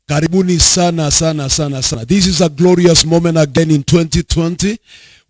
Karibuni sana. This is a glorious moment again in 2020.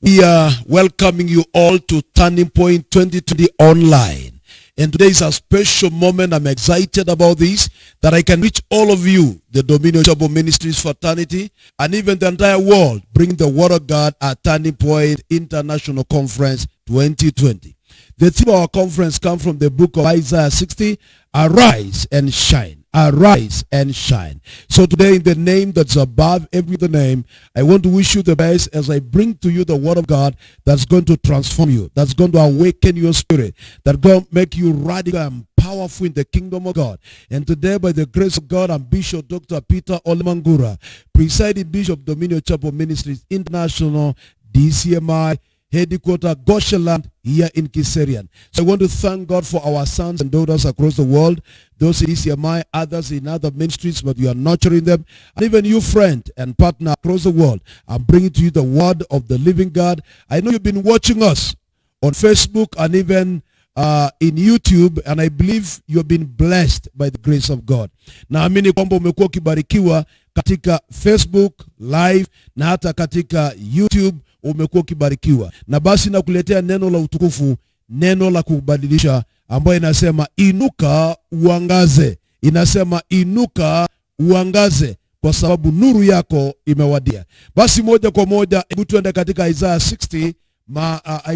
We are welcoming you all to Turning Point 2020 online. And today is a special moment. I'm excited about this, that I can reach all of you, the Dominion Chapel Ministries Fraternity, and even the entire world, bring the Word of God at Turning Point International Conference 2020. The theme of our conference comes from the book of Isaiah 60, Arise and Shine. Arise and shine. So today, in the name that's above every other name, I want to wish you the best as I bring to you the Word of God that's going to transform you, that's going to awaken your spirit, that's going to make you radical and powerful in the kingdom of God. And today, by the grace of God, I'm Bishop Dr. Peter Olemangura, presiding Bishop Dominion Chapel Ministries International, DCMI, headquarters Goshenland here in Kiserian. So I want to thank God for our sons and daughters across the world, those in ECMI, others in other ministries, but you are nurturing them, and even you friend and partner across the world. I'm bringing to you the word of the living God. I know you've been watching us on Facebook and even in YouTube, and I believe you've been blessed by the grace of God. Naamini kwamba umekuwa ukibarikiwa katika Facebook live na hata katika YouTube umekuwa ukibarikiwa. Na basi nakuletea neno la utukufu, neno la kubadilisha, ambayo inasema inuka uangaze. Inasema inuka uangaze, kwa sababu nuru yako imewadia. Basi moja kwa moja hebu tuende katika Isaiah 60,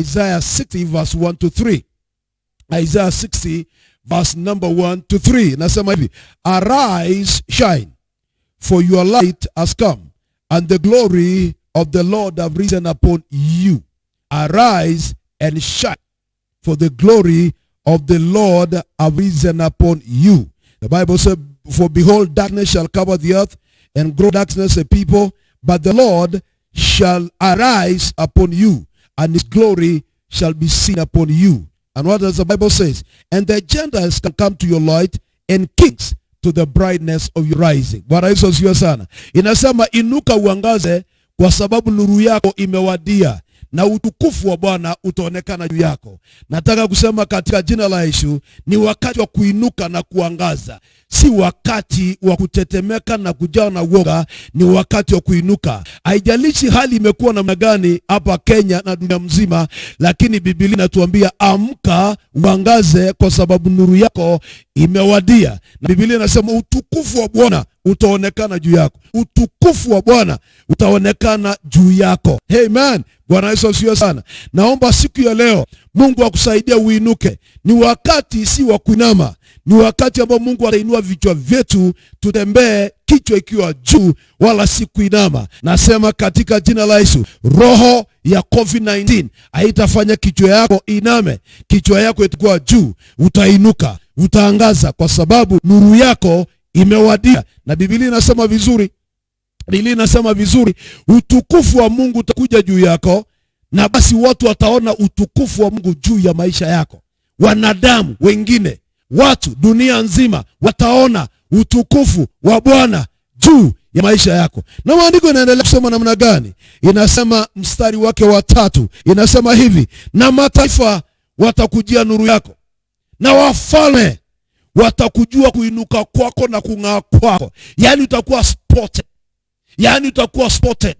Isaiah 60 verse 1 to 3. Isaiah 60 verse number 1 to 3. Nasema hivi: Arise, shine, for your light has come, and the glory of the Lord have risen upon you. Arise and shine, for the glory of the Lord have risen upon you. The Bible says, for behold, darkness shall cover the earth, and gross darkness a people, but the Lord shall arise upon you, and his glory shall be seen upon you. And what does the Bible says? And the Gentiles can come to your light, and kings to the brightness of your rising. Bwana Yesu asifiwe sana. Inasema inuka uangaze, kwa sababu nuru yako imewadia, na utukufu wa Bwana utaonekana juu yako. Nataka kusema katika jina la Yesu, ni wakati wa kuinuka na kuangaza. Si wakati wa kutetemeka na kujaa na uoga, ni wakati wa kuinuka. Haijalishi hali imekuwa namna gani hapa Kenya na dunia mzima, lakini Biblia inatuambia amka uangaze, kwa sababu nuru yako imewadia. Na Biblia inasema utukufu wa Bwana utaonekana juu yako. Utukufu wa Bwana utaonekana juu yako. Amen. Bwana Yesu asifiwe sana. Naomba siku ya leo Mungu akusaidia uinuke. Ni wakati si wa kuinama. Ni wakati ambao Mungu atainua vichwa vyetu, tutembee kichwa ikiwa juu wala si kuinama. Nasema katika jina la Yesu, roho ya COVID-19 haitafanya kichwa yako iname. Kichwa yako itakuwa juu, utainuka, utaangaza, kwa sababu nuru yako imewadia. Na Biblia inasema vizuri, utukufu wa Mungu utakuja juu yako, na basi watu wataona utukufu wa Mungu juu ya maisha yako. Wanadamu wengine, watu dunia nzima wataona utukufu wa Bwana juu ya maisha yako. Na maandiko inaendelea kusema namna gani? Inasema mstari wake wa 3, inasema hivi: na mataifa watakujia nuru yako, na wafalme watakujua kuinuka kwako na kung'aa kwako. Yani utakuwa spotted.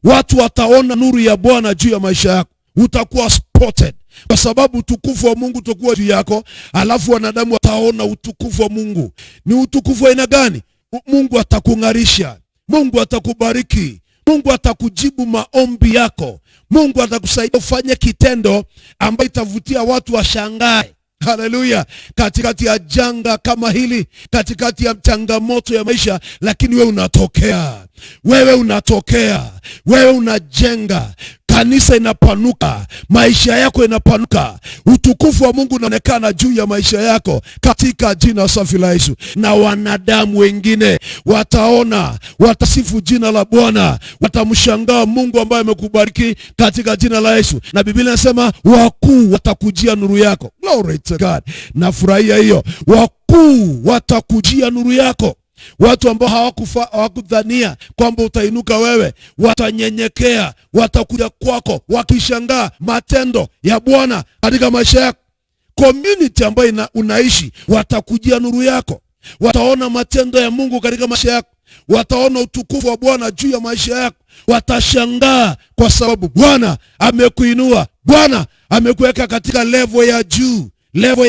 Watu wataona nuru ya Bwana juu ya maisha yako. Utakuwa spotted, kwa sababu utukufu wa Mungu utakuwa juu yako. Alafu wanadamu wataona utukufu wa Mungu. Ni utukufu wa aina gani? Mungu atakung'arisha, Mungu atakubariki, Mungu atakujibu maombi yako, Mungu atakusaidia ufanye kitendo ambayo itavutia watu washangae. Haleluya. Katikati ya janga kama hili, katikati ya changamoto ya maisha, lakini wewe unatokea, wewe unajenga kanisa inapanuka, maisha yako inapanuka, utukufu wa Mungu unaonekana juu ya maisha yako katika jina safi la Yesu. Na wanadamu wengine wataona, watasifu jina la Bwana, watamshangaa Mungu ambaye amekubariki katika jina la Yesu. Na Biblia inasema wakuu watakujia nuru yako. Glory to God. Nafurahia hiyo. Wakuu watakujia nuru yako. Watu ambao hawakudhania kwamba utainuka wewe, watanyenyekea, watakuja kwako wakishangaa matendo ya Bwana katika maisha yako. Community ambayo unaishi watakujia nuru yako. Wataona matendo ya Mungu katika maisha yako. Wataona utukufu wa Bwana juu ya maisha yako. Watashangaa kwa sababu Bwana amekuinua. Bwana amekuweka katika level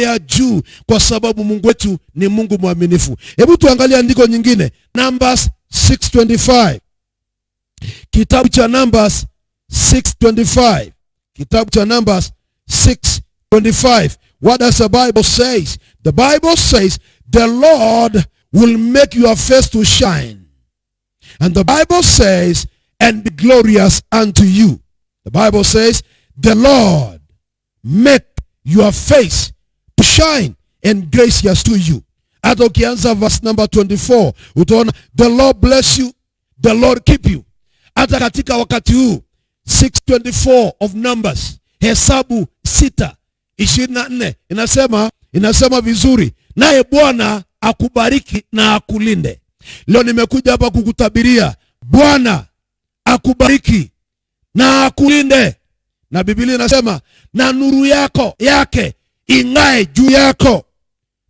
ya juu kwa sababu Mungu wetu ni Mungu mwaminifu. Hebu tuangalie andiko nyingine, Numbers 6:25. Kitabu cha Numbers 6:25. Kitabu cha Numbers 6:25. What does the Bible says? The Bible says, the Lord will make your face to shine. And the Bible says, and be glorious unto you. The Bible says, the Lord make your face to shine and gracious to you. Hata ukianza verse number 24, utaona the Lord bless you, the Lord keep you. Hata katika wakati huu 6:24 of Numbers, Hesabu 6:24 inasema vizuri, naye Bwana akubariki na akulinde. Leo nimekuja hapa kukutabiria Bwana akubariki na akulinde. Na Biblia inasema na nuru yake ing'ae juu yako.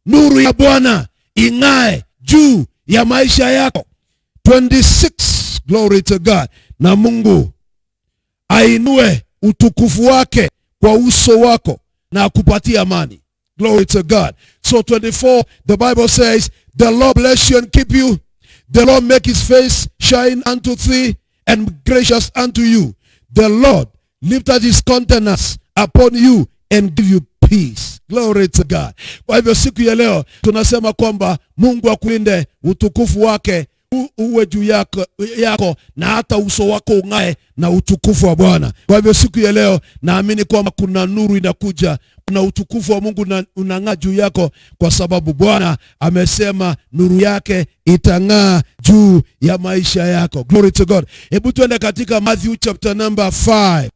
Nuru ya Bwana ing'ae juu ya maisha yako. 26, glory to God. Na Mungu ainue utukufu wake kwa uso wako na akupatie amani. Glory to God. So 24, the Bible says, the Lord bless you and keep you. The Lord make his face shine unto thee and be gracious unto you. The Lord lift up his countenance upon you and give you peace. Glory to God. Kwa hivyo siku ya leo tunasema kwamba Mungu akulinde, utukufu wake uwe juu yako na hata uso wako ung'ae na utukufu wa Bwana. Kwa hivyo siku ya leo naamini kwamba kuna nuru inakuja, kuna utukufu wa Mungu unang'aa juu yako kwa sababu Bwana amesema nuru yake itang'aa juu ya maisha yako. Glory to God. Hebu tuende katika Matthew chapter number 5.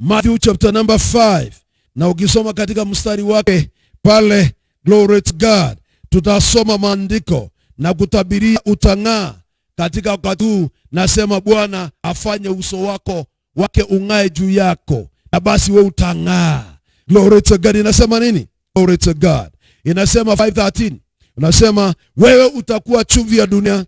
Matthew chapter number 5. Na ukisoma katika mstari wake pale, glory to God, tutasoma maandiko na kutabiria utang'aa katika wakati huu. Nasema Bwana afanye uso wake ung'ae juu yako, na basi we utang'aa. Glory to God. Inasema nini? Glory to God. Inasema 5:13. Unasema wewe utakuwa chumvi ya dunia.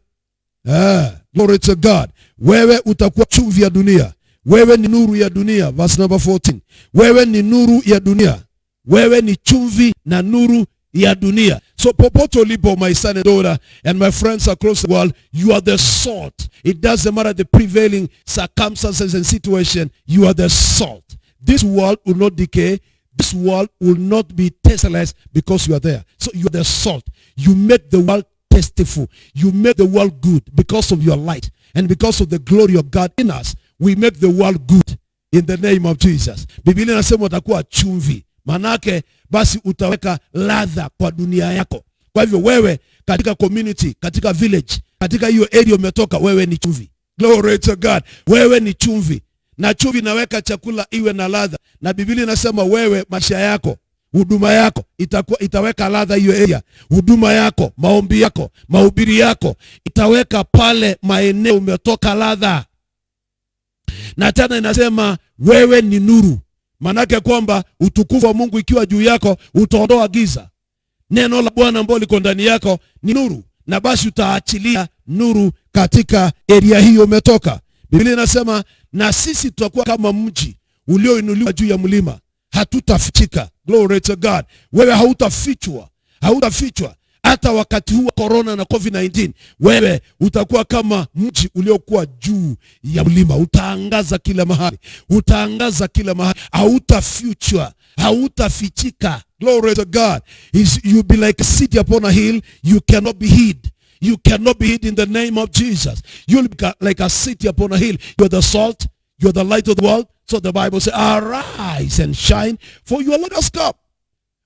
Glory to God. Wewe utakuwa chumvi ya dunia. Wewe ni nuru ya dunia. Verse number 14. Wewe ni nuru ya dunia. Wewe ni chumvi na nuru ya dunia. So popote ulipo, my son and daughter and my friends across the world, you are the salt. It doesn't matter the prevailing circumstances and situation, you are the salt. This world will not decay. This world will not be tasteless because you are there. So you are the salt. You make the world tasteful. You make the world good because of your light. And because of the glory of God in us, we make the world good in the name of Jesus. Biblia inasema utakuwa chumvi. Manake basi utaweka ladha kwa dunia yako. Kwa hivyo wewe katika community, katika village, katika hiyo area umetoka, wewe ni chumvi. Glory to God. Wewe ni chumvi. Na chumvi inaweka chakula iwe na ladha. Na Biblia inasema wewe, maisha yako, huduma yako itaweka ladha hiyo area. Huduma yako, maombi yako, mahubiri yako itaweka pale maeneo umetoka ladha. Na tena inasema wewe ni nuru. Manake kwamba utukufu wa Mungu ikiwa juu yako utaondoa giza. Neno la Bwana ambalo liko ndani yako ni nuru, na basi utaachilia nuru katika area hiyo umetoka. Biblia inasema na sisi tutakuwa kama mji ulioinuliwa juu ya mlima, hatutafichika. Glory to God. Wewe hautafichwa. Hata wakati huu wa corona na COVID-19, wewe utakuwa kama mji uliokuwa juu ya mlima. Utaangaza kila mahali. Hautafichika. Glory to God. You'll be like a city upon a hill. You cannot be hid. You cannot be hid in the name of Jesus. You'll be like a city upon a hill. You're the salt. You're the light of the world. So the Bible says, arise and shine, for your light has come.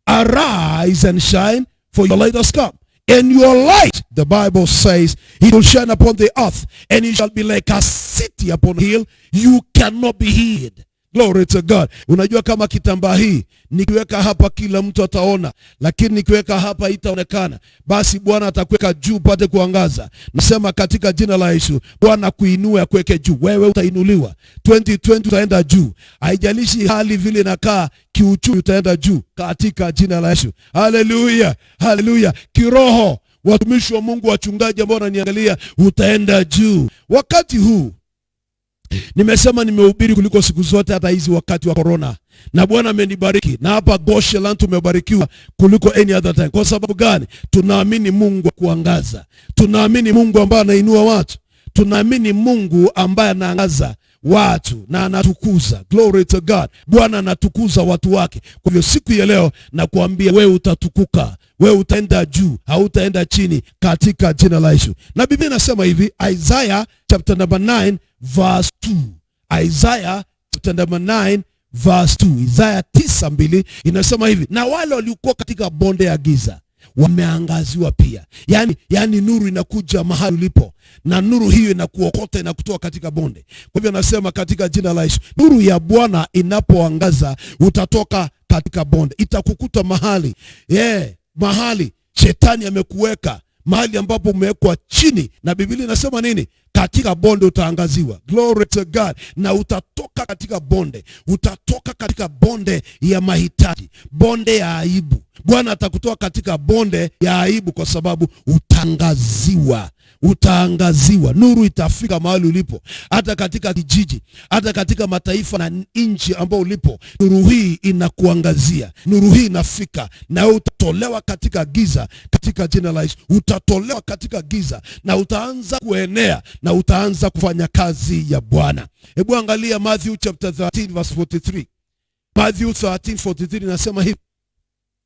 Arise and shine, for your light has come. And your light, the Bible says, it will shine upon the earth, and it shall be like a city upon a hill. You cannot be hid. Glory to God. Unajua kama kitambaa hii nikiweka hapa kila mtu ataona, lakini nikiweka hapa itaonekana. Basi Bwana atakuweka juu pate kuangaza. Nasema katika jina la Yesu, Bwana kuinua kuweke juu. Wewe utainuliwa. 2020 utaenda juu. Haijalishi hali vile inakaa, kiuchumi utaenda juu katika jina la Yesu. Haleluya. Haleluya. Kiroho, watumishi wa Mungu, wachungaji ambao wananiangalia, utaenda juu. Wakati huu nimesema nimehubiri kuliko siku zote, hata hizi wakati wa corona. Na Bwana amenibariki. Na hapa Goshen tumebarikiwa kuliko any other time. Kwa sababu gani? Tunaamini Mungu kuangaza. Tunaamini Mungu ambaye anainua watu. Tunaamini Mungu ambaye anaangaza watu na anatukuza. Glory to God. Bwana anatukuza watu wake. Kwa hivyo siku ya leo nakuambia wewe utatukuka. Wewe utaenda juu, hautaenda chini katika jina la Yesu. Na Biblia inasema hivi, Isaiah chapter number 9 verse 2. Isaiah chapter number 9 verse 2. Isaiah 9:2 inasema hivi, na wale waliokuwa katika bonde ya giza wameangaziwa pia. Yani nuru inakuja mahali ulipo, na nuru hiyo inakuokota, inakutoa katika bonde. Kwa hivyo nasema katika jina la Yesu, nuru ya Bwana inapoangaza, utatoka katika bonde, itakukuta mahali mahali shetani amekuweka, mahali ambapo umewekwa chini. Na Biblia inasema nini? Katika bonde utaangaziwa. Glory to God. Na utatoka katika bonde. Utatoka katika bonde ya mahitaji, bonde ya aibu. Bwana atakutoa katika bonde ya aibu, kwa sababu utaangaziwa. Utaangaziwa. Nuru itafika mahali ulipo, hata katika kijiji, hata katika mataifa na nchi ambao ulipo. Nuru hii inakuangazia. Nuru hii inafika, na utatolewa katika giza katika jina la Yesu. Utatolewa katika giza na utaanza kuenea, na utaanza kufanya kazi ya Bwana. Hebu angalia Matthew chapter 13 verse 43. Matthew 13:43 nasema hivi.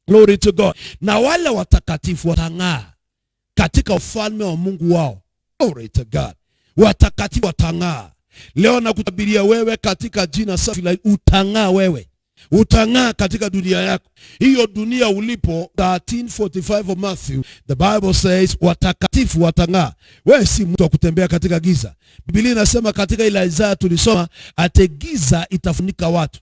Glory to God. Na wale watakatifu watang'aa katika ufalme wa Mungu wao. Glory to God. Watakatifu watang'aa. Leo nakutabiria wewe katika jina safi la utang'aa wewe. Utang'aa katika dunia yako. Hiyo dunia ulipo, 13:45 of Matthew, the Bible says watakatifu watang'aa. Wewe si mtu wa kutembea katika giza. Biblia inasema katika ile Isaiah tulisoma, ate giza itafunika watu.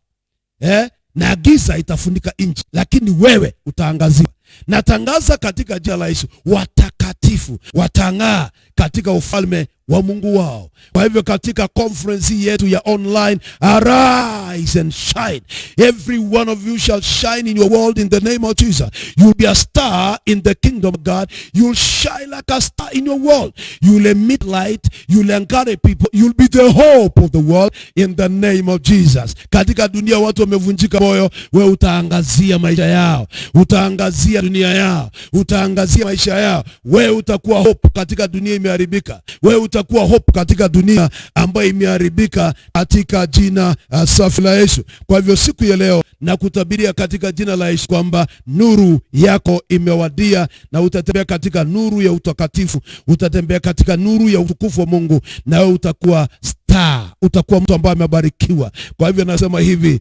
Na giza itafunika nchi, lakini wewe utaangaziwa. Natangaza katika jina la Yesu, watakatifu watang'aa katika ufalme wa Mungu wao. Kwa hivyo katika conference yetu ya online, arise and shine. Every one of you shall shine in your world in the name of Jesus. You'll be a star in the kingdom of God. You'll shine like a star in your world. You'll emit light. You'll encourage people. You'll be the hope of the world in the name of Jesus. Katika dunia watu wamevunjika moyo, wewe utaangazia maisha yao. Utaangazia dunia yao. Utaangazia maisha yao. Wewe utakuwa hope katika dunia imeharibika. Wewe utakuwa hope katika dunia ambayo imeharibika katika jina safi la Yesu. Kwa hivyo siku ya leo nakutabiria katika jina la Yesu kwamba nuru yako imewadia, na utatembea katika nuru ya utakatifu. Utatembea katika nuru ya utukufu wa Mungu, na wewe utakuwa star. Utakuwa mtu ambaye amebarikiwa. Kwa hivyo nasema hivi,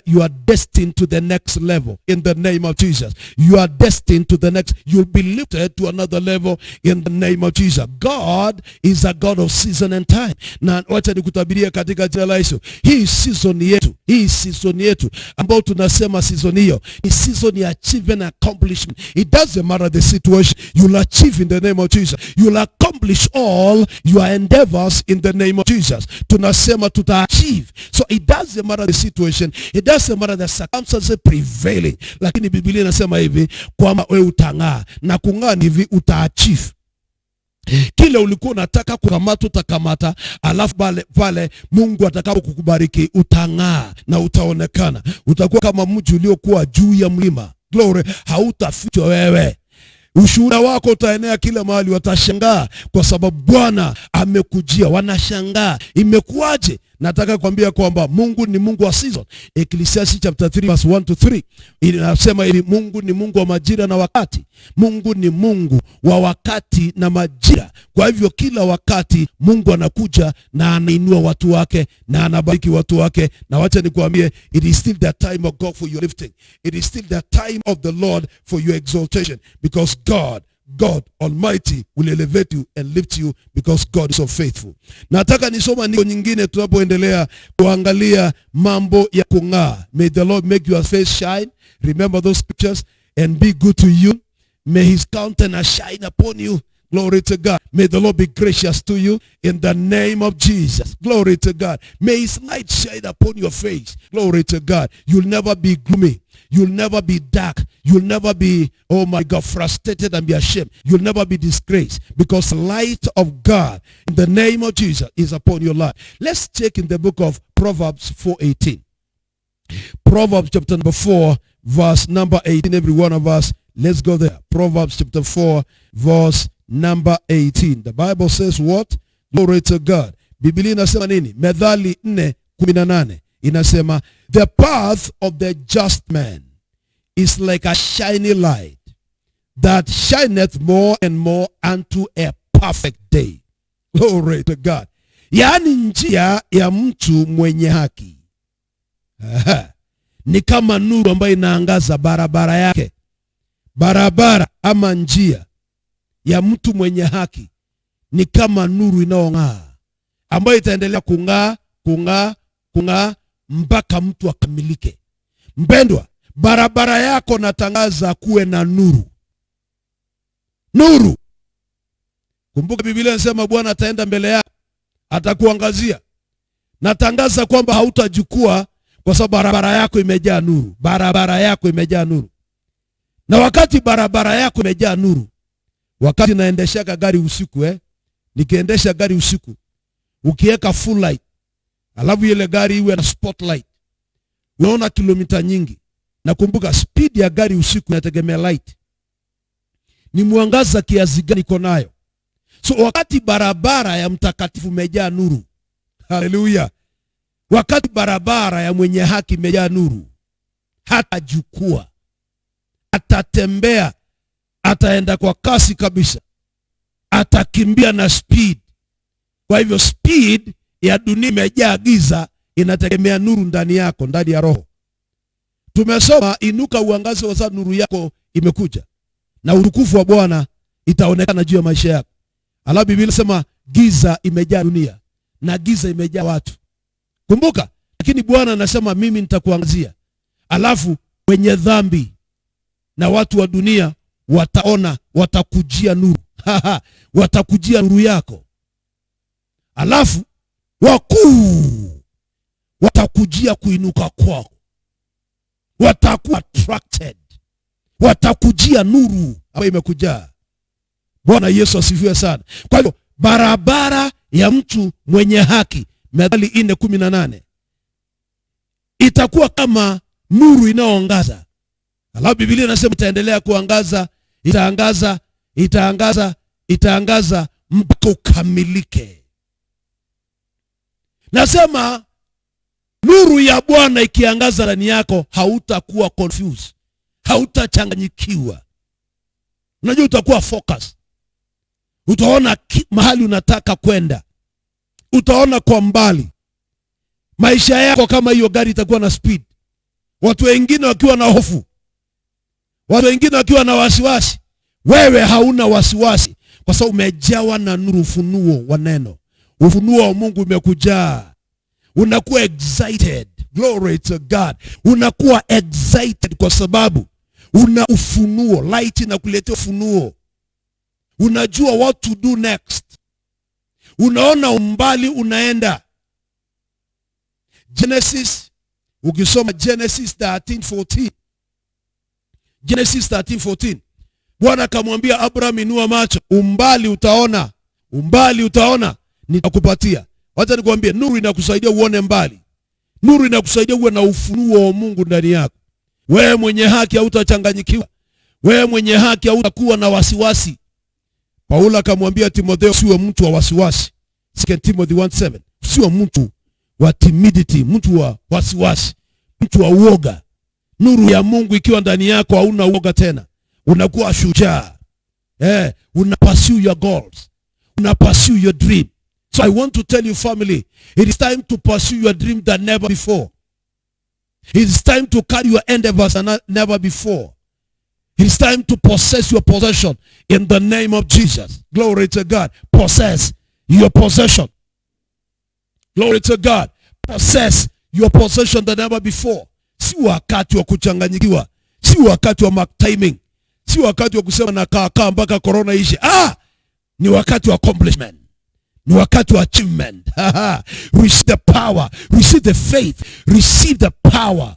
you are destined to the next level in the name of Jesus. You are destined to the next. You'll be lifted to another level in the name of Jesus. God is a God of season and time. Na wacha nikutabiria katika jina la Yesu, hii season yetu ambao tunasema season hiyo ni season ya achievement and accomplishment. It doesn't matter the situation, you'll achieve in the name of Jesus. You'll accomplish all your endeavors in the name of Jesus. Tunasema tutaachieve. So it doesn't matter the situation, it doesn't matter the circumstances prevailing. Lakini Biblia inasema hivi kwamba wewe utang'aa, na kung'aa ni hivi, utaachieve. Kile ulikuwa unataka kukamata utakamata, alafu pale Mungu atakapo kukubariki utang'aa na utaonekana. Utakuwa kama mji uliokuwa juu ya mlima. Glory, hautafichwa wewe. Ushuhuda wako utaenea kila mahali, watashangaa kwa sababu Bwana amekujia. Wanashangaa, imekuaje? nataka kuambia kwamba Mungu ni Mungu wa season. Ecclesiastes chapter 3 verse 1 to 3 inasema hivi, Mungu ni Mungu wa majira na wakati. Mungu ni Mungu wa wakati na majira. Kwa hivyo kila wakati Mungu anakuja na anainua watu wake na anabariki watu wake. Na wacha nikuambie, it is still the time of God for your lifting. It is still the time of the Lord for your exaltation, because God Almighty will elevate you and lift you, because God is so faithful. Nataka nisoma niko nyingine tunapoendelea kuangalia mambo ya kung'aa. May the Lord make your face shine. Remember those scriptures, and be good to you. May his countenance shine upon you. Glory to God. May the Lord be gracious to you in the name of Jesus. Glory to God. May his light shine upon your face. Glory to God. You'll never be gloomy. You'll never be dark. You'll never be, oh my God, frustrated and be ashamed. You'll never be disgraced, because the light of God in the name of Jesus is upon your life. Let's check in the book of Proverbs 4:18. Proverbs chapter number 4, verse number 18. Every one of us, let's go there. Proverbs chapter 4, verse number 18. The Bible says what? Glory to God. Biblia inasema nini? Methali 4:18 inasema, the path of the just man is like a shiny light that shineth more and more unto a perfect day. Glory to God. Yaani njia ya mtu mwenye haki ni kama nuru ambayo inaangaza barabara yake. Barabara ama njia ya mtu mwenye haki ni kama nuru inaong'aa, ambayo itaendelea kung'aa mpaka mtu akamilike. Mpendwa, barabara yako natangaza kuwe na nuru. Nuru. Kumbuka Biblia inasema Bwana ataenda mbele yako, atakuangazia. Natangaza kwamba hautajukua, kwa sababu barabara yako imejaa nuru. Barabara yako imejaa nuru. Na wakati barabara yako imejaa nuru, wakati naendesha gari usiku, nikiendesha gari usiku, ukiweka full light, alafu ile gari iwe na spotlight, unaona kilomita nyingi. Na kumbuka speed ya gari usiku inategemea light. Ni mwangaza kiasi gani iko nayo. So wakati barabara ya mtakatifu imejaa nuru, haleluya, wakati barabara ya mwenye haki imejaa nuru, hatajukua, atatembea, ataenda kwa kasi kabisa, atakimbia na speed. Kwa hivyo speed ya dunia imejaa giza, inategemea nuru ndani yako, ndani ya roho. Tumesoma inuka uangaze, kwa sababu nuru yako imekuja na utukufu wa Bwana itaonekana juu ya maisha yako. Alafu Biblia inasema giza imejaa dunia na giza imejaa watu. Kumbuka, lakini Bwana anasema mimi nitakuangazia. Alafu wenye dhambi na watu wa dunia wataona, watakujia nuru. Watakujia nuru yako. Alafu wakuu watakujia kuinuka kwako. Watakuwa attracted. Watakujia nuru ambayo imekujaa. Bwana Yesu asifiwe sana. Kwa hivyo barabara ya mtu mwenye haki, Methali 4:18, itakuwa kama nuru inayoangaza. Alafu Biblia inasema itaendelea kuangaza, itaangaza mpaka ukamilike. Nasema nuru ya Bwana ikiangaza ndani yako, hautakuwa confused, hautachanganyikiwa. Unajua, utakuwa focus. Utaona mahali unataka kwenda. Utaona kwa mbali. Maisha yako kama hiyo gari itakuwa na speed. Watu wengine wakiwa na hofu, watu wengine wakiwa na wasiwasi, wewe hauna wasiwasi, kwa sababu umejawa na nuru, ufunuo wa neno. Ufunuo wa Mungu umekujaa. Unakuwa excited. Glory to God. Unakuwa excited kwa sababu una ufunuo. Light inakuletea ufunuo. Unajua what to do next. Unaona umbali unaenda. Genesis, ukisoma Genesis 13:14. Genesis 13:14. Bwana akamwambia Abraham, inua macho, umbali utaona. Umbali utaona, nitakupatia. Wacha nikwambie, nuru inakusaidia uone mbali. Nuru inakusaidia uwe na ufunuo wa Mungu ndani yako. Wewe mwenye haki hautachanganyikiwa. Wewe mwenye haki hautakuwa na wasiwasi. Paulo akamwambia Timotheo, usiwe mtu wa wasiwasi. 2 Timothy 1:7. Usiwe mtu wa timidity, mtu wa wasiwasi, mtu wa uoga. Nuru ya Mungu ikiwa ndani yako, hauna uoga tena. Unakuwa shujaa. Una pursue your goals. Una pursue your dream. So I want to tell you, family, it is time to pursue your dream than never before. It is time to carry your endeavors than never before. It is time to possess your possession in the name of Jesus. Glory to God. Possess your possession. Glory to God. Possess your possession than never before. Si wakati wa kuchanganyikiwa. Si wakati wa mark timing. Si wakati wa kusema na kaa mpaka corona ishe. Ni wakati wa accomplishment. Ni wakati wa achievement. Receive the power. Receive the faith. Receive the power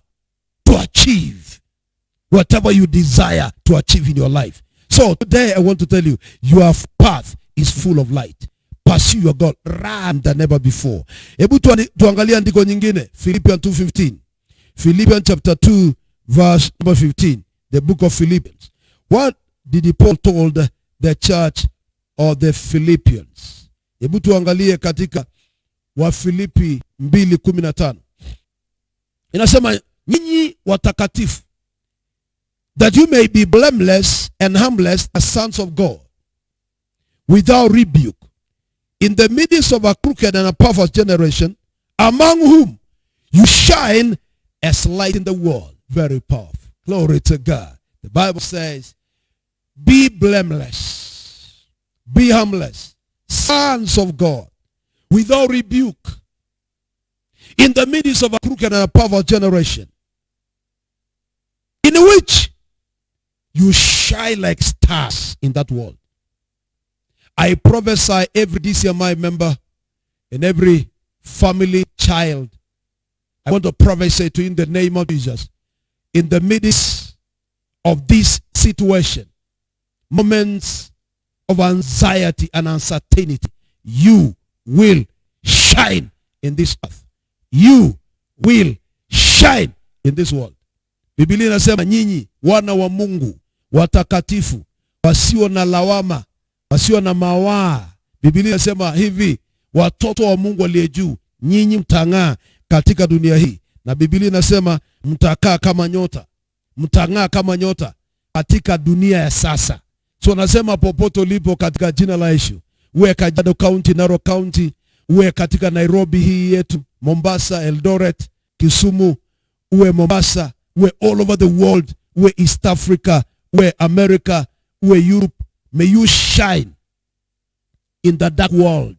to achieve whatever you desire to achieve in your life. So today I want to tell you, your path is full of light. Pursue your goal. Run than never before. Hebu tuangalia andiko nyingine. Philippians 2:15. Philippians chapter 2 verse number 15. The book of Philippians. What did Paul told the church of the Philippians? Hebu tuangalie katika wa Filipi 2:15. Inasema, nyinyi watakatifu, that you may be blameless and harmless as sons of God, without rebuke, in the midst of a crooked and a perverse generation, among whom you shine as light in the world. Very powerful. Glory to God. The Bible says, be blameless, be harmless, sons of God, without rebuke, in the midst of a crooked and a perverse generation, in which you shine like stars in that world. I prophesy every DCMI member and every family child. I want to prophesy to you in the name of Jesus. In the midst of this situation, moments of anxiety and uncertainty, you will shine in this earth. You will shine in this world. Biblia inasema, nyinyi wana wa Mungu watakatifu, wasio na lawama, wasio na mawaa. Biblia inasema hivi, watoto wa Mungu aliye juu, nyinyi mtang'aa katika dunia hii. Na Biblia inasema mtakaa kama nyota, mtang'aa kama nyota katika dunia ya sasa. So nasema popote ulipo katika jina la Yesu, uwe Kajiado County, Narok County, uwe katika Nairobi hii yetu, Mombasa, Eldoret, Kisumu, uwe Mombasa, uwe all over the world, uwe East Africa, uwe America, uwe Europe, may you shine in the dark world.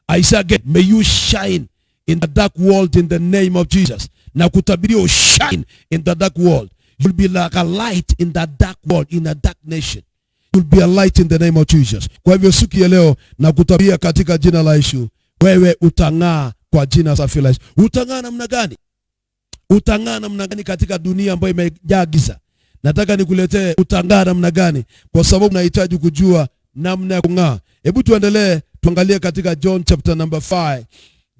I say again, may you shine in the dark world in the name of Jesus. Na kutabiria shine in the dark world. You'll be like a light in the dark world, in a dark nation. You'll be a light in the name of Jesus. Kwa hivyo siku ya leo na kutabiria katika jina la Yesu, wewe utang'aa kwa jina safi la Yesu. Utang'aa namna gani? Utang'aa namna gani katika dunia ambayo imejaa giza? Nataka nikuletee utang'aa namna gani, kwa sababu nahitaji kujua namna ya kung'aa. Hebu tuendelee, tuangalie katika John chapter number 5.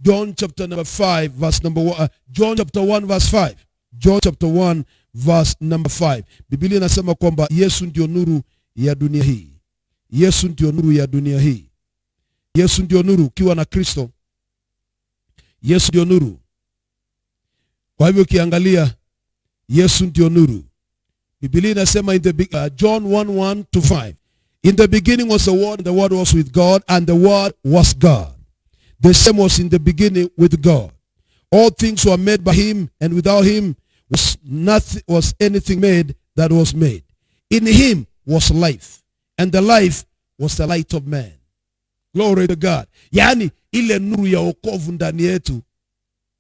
John chapter number 5 verse number 1. John chapter 1 verse 5. John chapter 1 verse number 5. Biblia inasema kwamba Yesu ndio nuru ya dunia hii. Yesu ndio nuru ya dunia hii. Yesu ndio nuru. Ukiwa na Kristo, Yesu ndio nuru. Kwa hivyo ukiangalia, Yesu ndio nuru. Biblia inasema in the John 1:1 to 5. In the beginning was the Word, and the Word was with God, and the Word was God. The same was in the beginning with God. All things were made by him, and without him was anything made that was made. In him was life, and the life was the light of man. Glory to God. Yani ile nuru ya wokovu ndani yetu,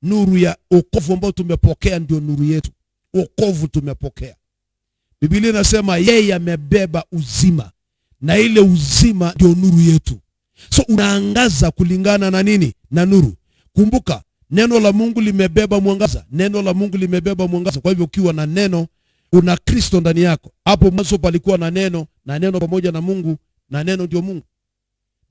nuru ya wokovu ambayo tumepokea ndio nuru yetu. Wokovu tumepokea. Biblia inasema yeye amebeba uzima, na ile uzima ndio nuru yetu. So unaangaza kulingana na nini? Na nuru. Kumbuka, neno la Mungu limebeba mwangaza. Neno la Mungu limebeba mwangaza. Kwa hivyo ukiwa na neno, una Kristo ndani yako. Hapo mwanzo palikuwa na neno, na neno pamoja na Mungu, na neno ndio Mungu.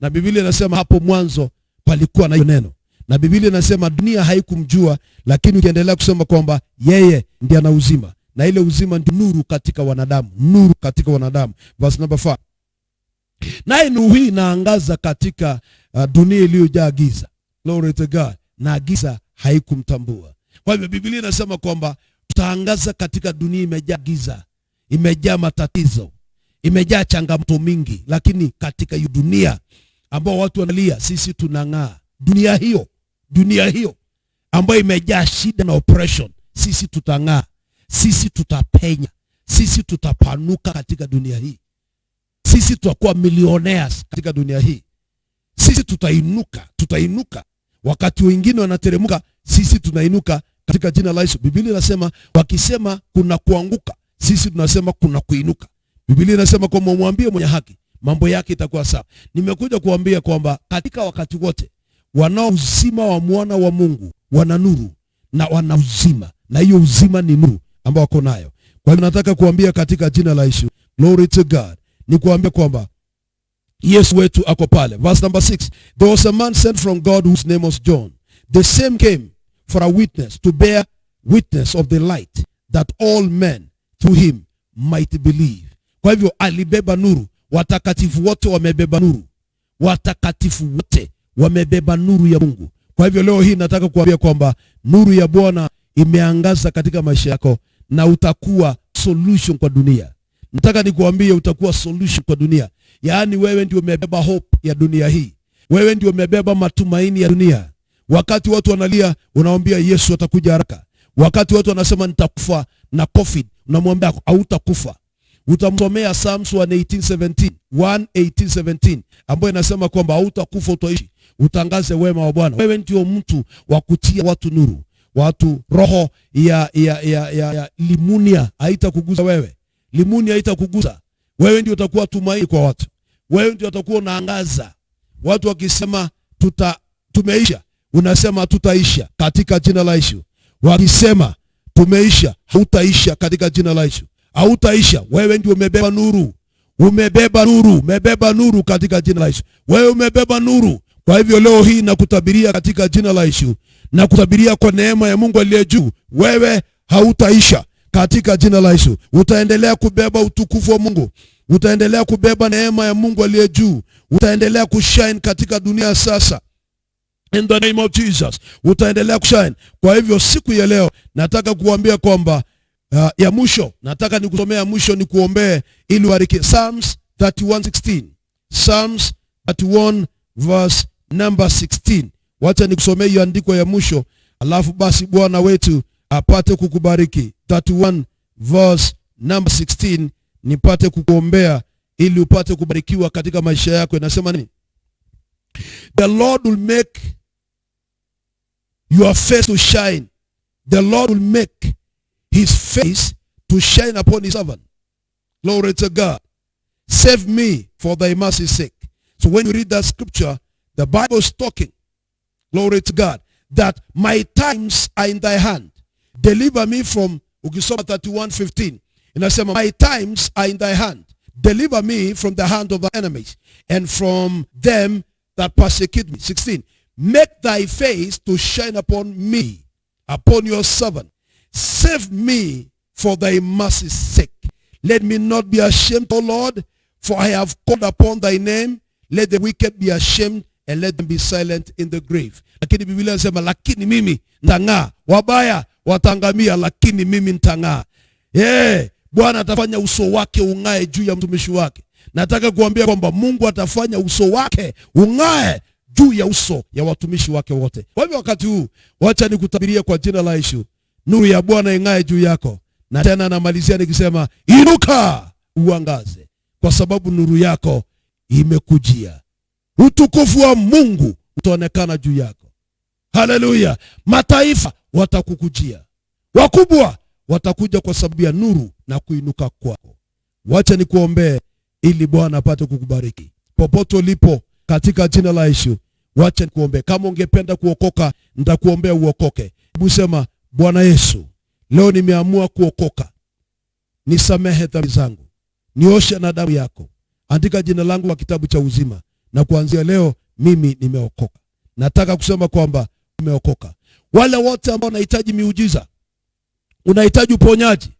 Na Biblia inasema hapo mwanzo palikuwa na neno. Na Biblia inasema dunia haikumjua, lakini ukiendelea kusema kwamba yeye ndiye ana uzima. Na ile uzima ndio nuru katika wanadamu. Nuru katika wanadamu. Verse number 5. Naye nuru hii inaangaza katika dunia iliyojaa giza. Glory to God. Na giza haikumtambua. Kwa hivyo Biblia inasema kwamba tutaangaza katika dunia imejaa giza, imejaa matatizo, imejaa changamoto mingi, lakini katika hiyo dunia ambao watu wanalia, sisi tunang'aa. Dunia hiyo ambayo imejaa shida na oppression, sisi tutang'aa, sisi tutapenya, sisi tutapanuka katika dunia hii. Sisi tutakuwa millionaires katika dunia hii. Sisi tutainuka. Wakati wengine wanateremka, sisi tunainuka katika jina la Yesu. Biblia inasema wakisema kuna kuanguka, sisi tunasema kuna kuinuka. Biblia inasema kwamba mwambie mwenye haki, mambo yake itakuwa sawa. Nimekuja kuambia kwamba katika wakati wote wanao uzima wa mwana wa Mungu wana nuru na wana uzima, na hiyo uzima ni nuru ambao wako nayo. Kwa hivyo nataka kuambia katika jina la Yesu, glory to God, ni kuambia kwamba Yesu wetu ako pale. Verse number 6, there was a man sent from God whose name was John. The same came for a witness, to bear witness of the light, that all men through him might believe. Kwa hivyo alibeba nuru. Watakatifu wote wamebeba nuru. Watakatifu wote wamebeba nuru ya Mungu. Kwa hivyo leo hii nataka kuambia kwamba nuru ya Bwana imeangaza katika maisha yako, na utakuwa solution kwa dunia. Nataka nikuambie utakuwa solution kwa dunia. Yaani wewe ndio umebeba hope ya dunia hii. Wewe ndio umebeba matumaini ya dunia. Wakati watu wanalia, unawaambia Yesu atakuja haraka. Wakati watu wanasema nitakufa na COVID, unamwambia hautakufa. Utamsomea Psalms 118:17 ambayo inasema kwamba hautakufa, utaishi, utangaze wema wa Bwana. Wewe ndio mtu wa kutia watu nuru. Watu roho ya limunia haitakugusa wewe. Limunia haitakugusa. Wewe ndio utakuwa tumaini kwa watu. Wewe ndio utakuwa unaangaza. Watu wakisema tumeisha, unasema tutaisha katika jina la Yesu. Wakisema tumeisha, hautaisha katika jina la Yesu. Hautaisha. Wewe ndio umebeba nuru. Umebeba nuru katika jina la Yesu. Wewe umebeba nuru. Kwa hivyo leo hii nakutabiria katika jina la Yesu, na kutabiria kwa neema ya Mungu aliye juu, wewe hautaisha katika jina la Yesu. Utaendelea kubeba utukufu wa Mungu. Utaendelea kubeba neema ya Mungu aliye juu. Utaendelea kushine katika dunia sasa. In the name of Jesus. Utaendelea kushine. Kwa hivyo siku ya leo nataka kuambia kwamba ya mwisho, nataka nikusomea mwisho, nikuombee ili ubariki. Psalms 31:16. Psalms 31 verse number 16. Wacha nikusomee hiyo andiko ya mwisho, alafu basi Bwana wetu apate kukubariki. 31 verse number 16, nipate kukuombea ili upate kubarikiwa katika maisha yako. Inasema nini? The Lord will make your face to shine. The Lord will make his face to shine upon his servant. Glory to God. Save me for thy mercy's sake. So when you read that scripture, the Bible is talking, glory to God, that my times are in thy hand. Deliver me from, ukisoma 31:15, inasema my times are in thy hand. Deliver me from the hand of the enemies and from them that persecute me. 16, make thy face to shine upon me, upon your servant. Save me for thy mercy's sake. Let me not be ashamed, O Lord, for I have called upon thy name. Let the wicked be ashamed and let them be silent in the grave. Lakini Biblia inasema lakini mimi nitang'aa. Wabaya watangamia, lakini mimi nitang'aa. Bwana atafanya uso wake ung'ae juu ya mtumishi wake. Nataka kuambia kwamba Mungu atafanya uso wake ung'ae juu ya uso ya watumishi wake wote. Kwa hivyo wakati huu, wacha nikutabiria kwa jina la Yesu, nuru ya Bwana ing'ae juu yako. Na tena namalizia nikisema inuka uangaze, kwa sababu nuru yako imekujia. Utukufu wa Mungu utaonekana juu yako. Haleluya. Mataifa watakukujia. Wakubwa watakuja kwa sababu ya nuru na kuinuka kwako. Wacha nikuombee ili Bwana apate kukubariki. Popote ulipo katika jina la Yesu, wacha nikuombee. Kama ungependa kuokoka, nitakuombea uokoke. Hebu sema, Bwana Yesu, leo nimeamua kuokoka. Nisamehe dhambi zangu. Nioshe na damu yako. Andika jina langu kwa kitabu cha uzima. Na kuanzia leo mimi nimeokoka. Nataka kusema kwamba nimeokoka. Wale wote ambao wanahitaji miujiza, unahitaji uponyaji,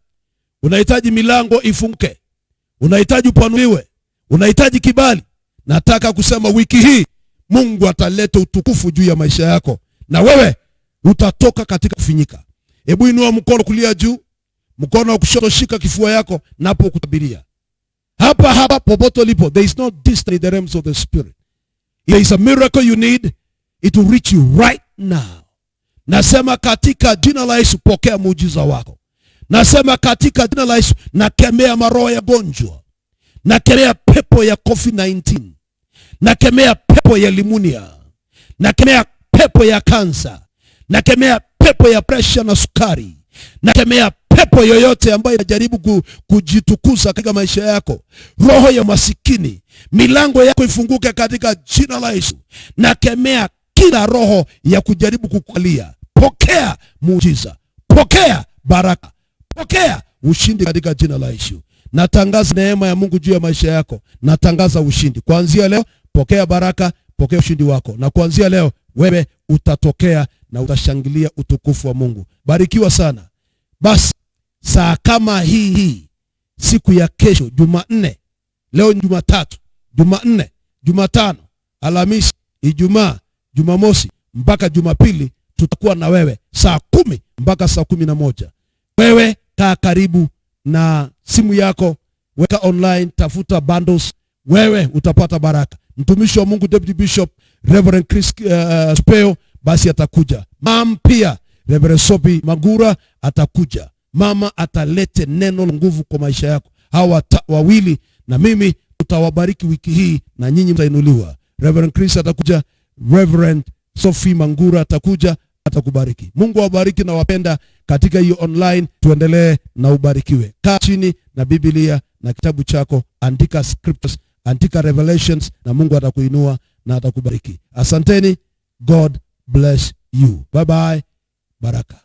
unahitaji milango ifunguke, unahitaji upanuliwe, unahitaji kibali, nataka kusema wiki hii Mungu ataleta utukufu juu ya maisha yako, na wewe utatoka katika kufinyika. Hebu inua mkono kulia juu, mkono wa kushoto shika kifua yako, napo kutabiria. Hapa popote ulipo, there is no distance in the realms of the spirit. If there is a miracle you need, it will reach you right now. Nasema katika jina la Yesu, pokea muujiza wako. Nasema katika jina la Yesu, nakemea maroho ya gonjwa. Nakemea pepo ya COVID-19. Nakemea pepo ya limunia. Nakemea pepo ya kansa. Nakemea pepo ya presha na sukari. Nakemea pepo yoyote ambayo inajaribu kujitukuza katika maisha yako. Roho ya masikini, milango yako ifunguke katika jina la Yesu. Nakemea kila roho ya kujaribu kukualia. Pokea muujiza. Pokea baraka. Pokea ushindi katika jina la Yesu. Natangaza neema ya Mungu juu ya maisha yako. Natangaza ushindi. Kuanzia leo, pokea baraka, pokea ushindi wako. Na kuanzia leo, wewe utatokea na utashangilia utukufu wa Mungu. Barikiwa sana. Basi, saa kama hii, siku ya kesho, Jumanne, leo ni Jumatatu, Jumanne, Jumatano, Alhamisi, Ijumaa, Jumamosi, mpaka Jumapili, tutakuwa na wewe saa 10 mpaka saa 11. Wewe kaa karibu na simu yako, weka online, tafuta bundles, wewe utapata baraka. Mtumishi wa Mungu Deputy Bishop Reverend Chris Speo basi atakuja. Mama pia Reverend Sophie Magura atakuja. Mama atalete neno la nguvu kwa maisha yako. Hawa wawili na mimi tutawabariki wiki hii na nyinyi mtainuliwa. Reverend Chris atakuja, Reverend Sophie Magura atakuja, atakubariki. Mungu awabariki na wapenda katika hiyo online. Tuendelee na ubarikiwe. Kaa chini na Biblia na kitabu chako, andika scriptures, andika revelations, na Mungu atakuinua na atakubariki. Asanteni. God bless you. Bye bye. Baraka.